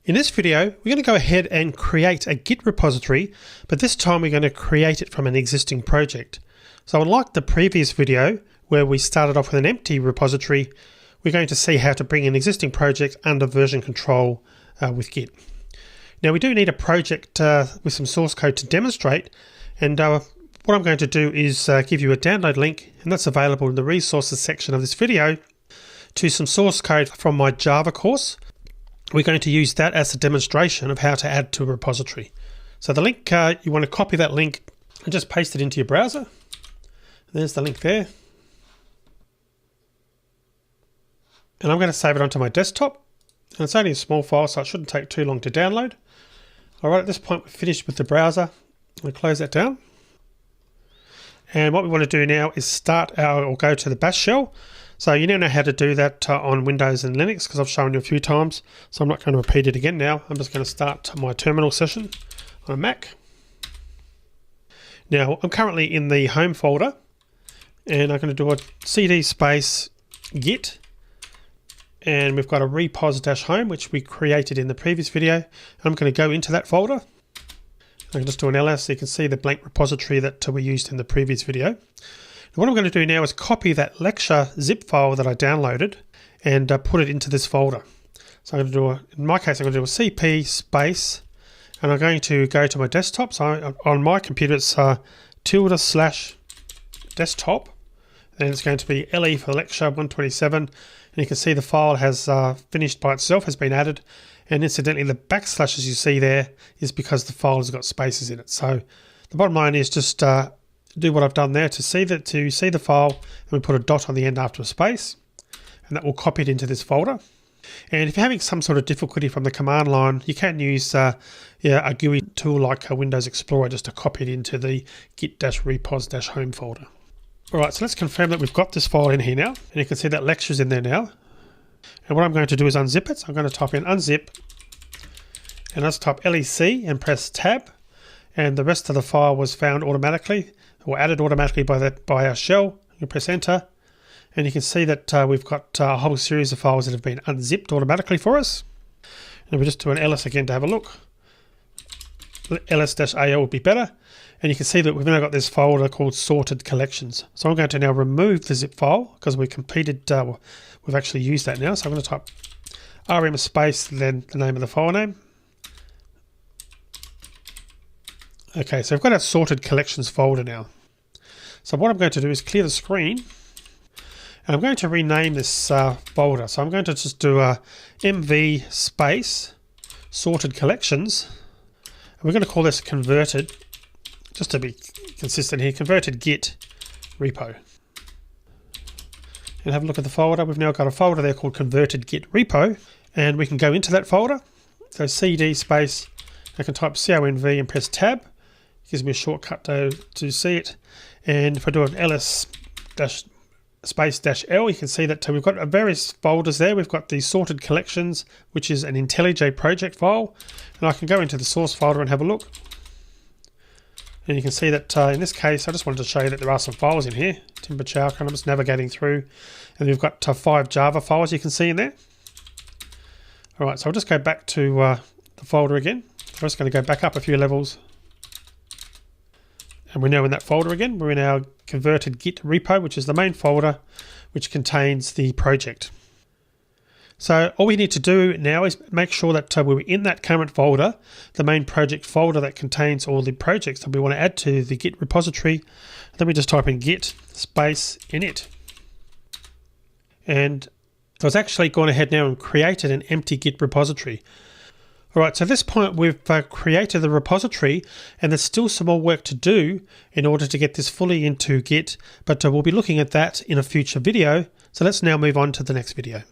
In this video, we're going to go ahead and create a Git repository, but this time we're going to create it from an existing project. So unlike the previous video, where we started off with an empty repository, we're going to see how to bring an existing project under version control with Git. Now we do need a project with some source code to demonstrate, and what I'm going to do is give you a download link, and that's available in the resources section of this video, to some source code from my Java course. We're going to use that as a demonstration of how to add to a repository. So the link, you want to copy that link and just paste it into your browser. There's the link there. And I'm going to save it onto my desktop. And it's only a small file, so it shouldn't take too long to download. All right, at this point, we're finished with the browser. I'm going to close that down. And what we want to do now is go to the bash shell. So you now know how to do that on Windows and Linux, because I've shown you a few times. So I'm not going to repeat it again now. I'm just going to start my terminal session on a Mac. Now I'm currently in the home folder, and I'm going to do a cd space git. And we've got a repos-home, which we created in the previous video. And I'm going to go into that folder. I can just do an ls so you can see the blank repository that we used in the previous video. And what I'm going to do now is copy that lecture zip file that I downloaded and put it into this folder. So I'm going to do, in my case, I'm going to do a cp space, and I'm going to go to my desktop. So on my computer, it's /desktop, and it's going to be LE for lecture 127. And you can see the file has finished by itself, has been added. And incidentally, the backslashes you see there is because the file has got spaces in it. So the bottom line is just do what I've done there to see the file, and we put a dot on the end after a space, and that will copy it into this folder. And if you're having some sort of difficulty from the command line, you can use a GUI tool like Windows Explorer just to copy it into the git-repos-home folder. All right, so let's confirm that we've got this file in here now, and you can see that lecture's in there now. And what I'm going to do is unzip it. So I'm going to type in unzip, and let's type LEC and press tab, and the rest of the file was found automatically or added automatically by our shell. You press enter, and you can see that we've got a whole series of files that have been unzipped automatically for us. And we just do an ls again to have a look. ls-al would be better. And you can see that we've now got this folder called sorted collections. So I'm going to now remove the zip file because we completed, we've actually used that now. So I'm going to type rm space, then the name of the file name. Okay, so we've got our sorted collections folder now. So what I'm going to do is clear the screen, and I'm going to rename this folder. So I'm going to just do a mv space sorted collections. And we're going to call this converted, just to be consistent here, converted git repo. And have a look at the folder. We've now got a folder there called converted git repo, and we can go into that folder. So cd space, I can type conv and press tab. It gives me a shortcut to see it. And if I do an ls space -l, you can see that we've got various folders there. We've got the sorted collections, which is an IntelliJ project file, and I can go into the source folder and have a look. And you can see that in this case, I just wanted to show you that there are some files in here. Timber Chowker, and I'm just navigating through, and we've got 5 Java files you can see in there. All right, so I'll just go back to the folder again. I'm just going to go back up a few levels. And we're now in that folder again. We're in our converted git repo, which is the main folder, which contains the project. So all we need to do now is make sure that we're in that current folder, the main project folder that contains all the projects that we want to add to the Git repository. Then we just type in git space init. And so it's actually gone ahead now and created an empty Git repository. All right, so at this point we've created the repository, and there's still some more work to do in order to get this fully into Git, but we'll be looking at that in a future video. So let's now move on to the next video.